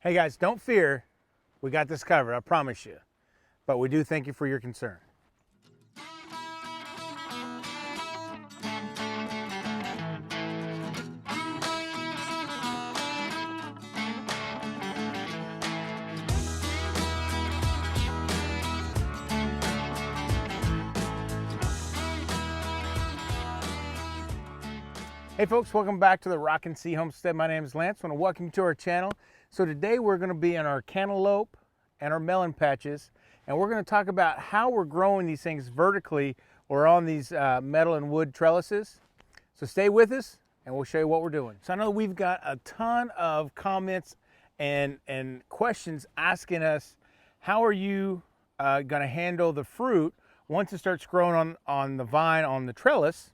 Hey guys, don't fear. We got this covered, I promise you. But we do thank you for your concern. Hey folks, welcome back to the Rockin' Sea Homestead. My name is Lance. I want to welcome you to our channel. So today we're going to be in our cantaloupe and our melon patches, and we're going to talk about how we're growing these things vertically or on these metal and wood trellises. So stay with us and we'll show you what we're doing. So I know we've got a ton of comments and questions asking us, how are you going to handle the fruit once it starts growing on the vine, on the trellis?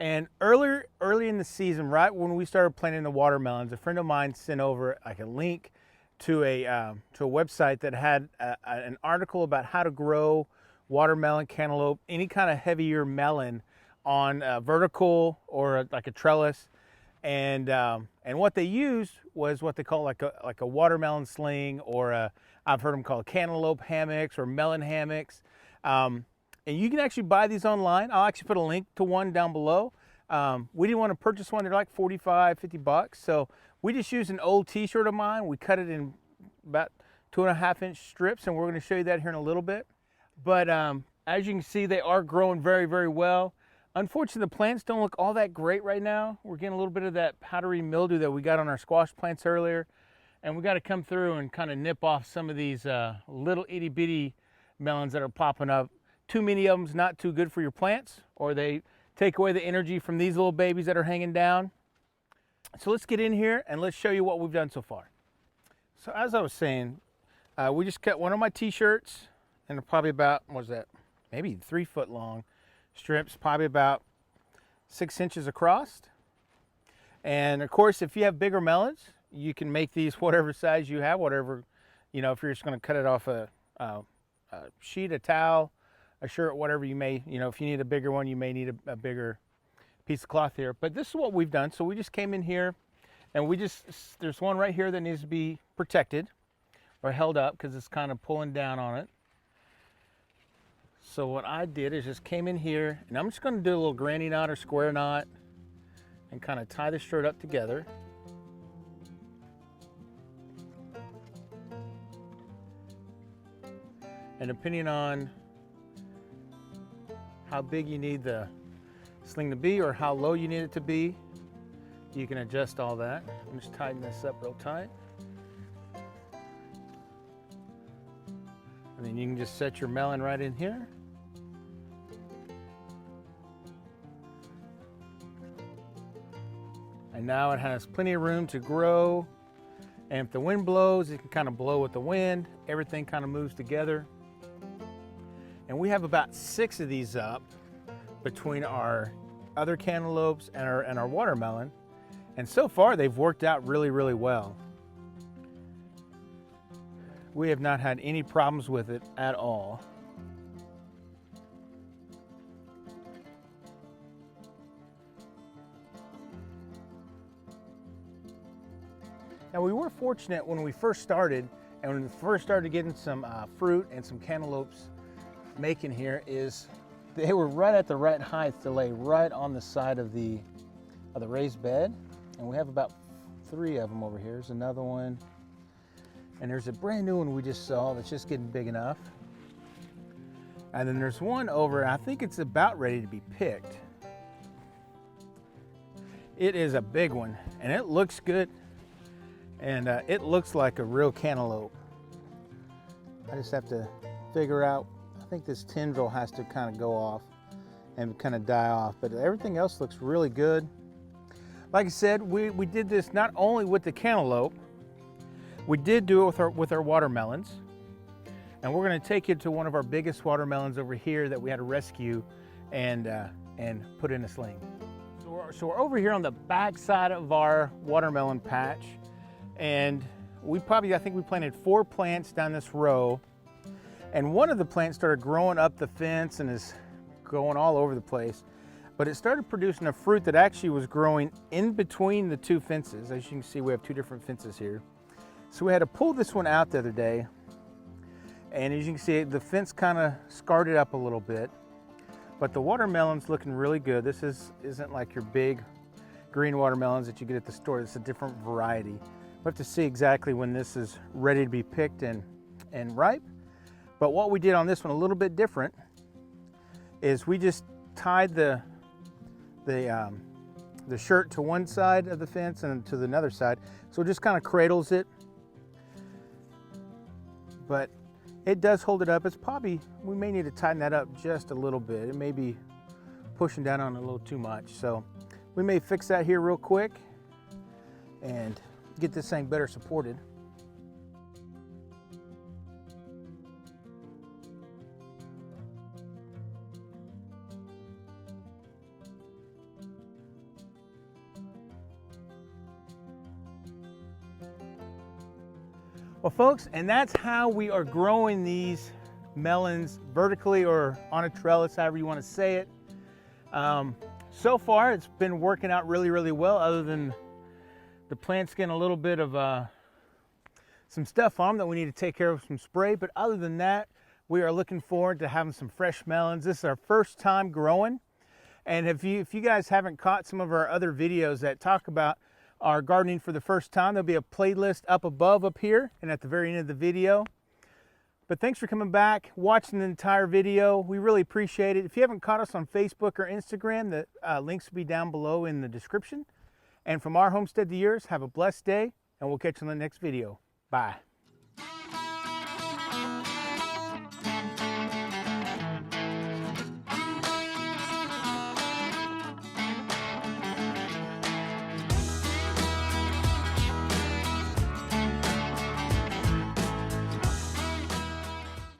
And early in the season, right when we started planting the watermelons, a friend of mine sent over like a link to a website that had an article about how to grow watermelon, cantaloupe, any kind of heavier melon on a vertical or like a trellis. And what they used was what they call like a watermelon sling, or I've heard them called cantaloupe hammocks or melon hammocks. And you can actually buy these online. I'll actually put a link to one down below. We didn't want to purchase one. They're like 45, 50 bucks. So we just used an old t-shirt of mine. We cut it in about 2.5-inch strips, and we're going to show you that here in a little bit. But as you can see, they are growing very, very well. Unfortunately, the plants don't look all that great right now. We're getting a little bit of that powdery mildew that we got on our squash plants earlier. And we got to come through and kind of nip off some of these little itty bitty melons that are popping up. Too many of them's not too good for your plants, or they take away the energy from these little babies that are hanging down. So let's get in here and let's show you what we've done so far. So as I was saying, we just cut one of my t-shirts, and they're probably about, what was that, maybe 3 foot long strips, probably about 6 inches across. And of course, if you have bigger melons, you can make these whatever size you have, whatever, you know, if you're just going to cut it off a sheet, a towel, a shirt, whatever you may, you know, if you need a bigger one, you may need a bigger piece of cloth here. But this is what we've done. So we just came in here and there's one right here that needs to be protected or held up because it's kind of pulling down on it. So what I did is just came in here, and I'm just going to do a little granny knot or square knot and kind of tie the shirt up together. And depending on how big you need the sling to be or how low you need it to be, you can adjust all that. I'm just tightening this up real tight. And then you can just set your melon right in here. And now it has plenty of room to grow. And if the wind blows, it can kind of blow with the wind. Everything kind of moves together. And we have about 6 of these up between our other cantaloupes and our watermelon. And so far, they've worked out really, really well. We have not had any problems with it at all. Now, we were fortunate when we first started, and when we first started getting some fruit and some cantaloupes making here, is they were right at the right height to lay right on the side of the raised bed. And we have about 3 of them over here. There's another one, and there's a brand new one we just saw that's just getting big enough. And then there's one over, I think it's about ready to be picked. It is a big one, and it looks good, and it looks like a real cantaloupe. I just have to figure out, I think this tendril has to kind of go off and kind of die off, but everything else looks really good. Like I said, we did this not only with the cantaloupe, we did do it with our watermelons. And we're going to take you to one of our biggest watermelons over here that we had to rescue and put in a sling. So we're over here on the back side of our watermelon patch, and I think we planted 4 plants down this row. And one of the plants started growing up the fence and is going all over the place. But it started producing a fruit that actually was growing in between the 2 fences. As you can see, we have 2 different fences here. So we had to pull this one out the other day, and as you can see, the fence kind of scarred it up a little bit, but the watermelon's looking really good. This isn't like your big green watermelons that you get at the store. It's a different variety. We have to see exactly when this is ready to be picked and ripe. But what we did on this one a little bit different is we just tied the shirt to one side of the fence and to the other side, so it just kind of cradles it. But it does hold it up. It's probably, we may need to tighten that up just a little bit. It may be pushing down on it a little too much, so we may fix that here real quick and get this thing better supported. Well, folks, and that's how we are growing these melons vertically or on a trellis, however you want to say it. So far, it's been working out really, really well, other than the plant's getting a little bit of some stuff on them that we need to take care of, some spray. But other than that, we are looking forward to having some fresh melons. This is our first time growing. And if you guys haven't caught some of our other videos that talk about our gardening for the first time, there'll be a playlist up above up here and at the very end of the video. But thanks for coming back, watching the entire video. We really appreciate it. If you haven't caught us on Facebook or Instagram, the links will be down below in the description. And from our homestead to yours, have a blessed day, and we'll catch you in the next video. Bye.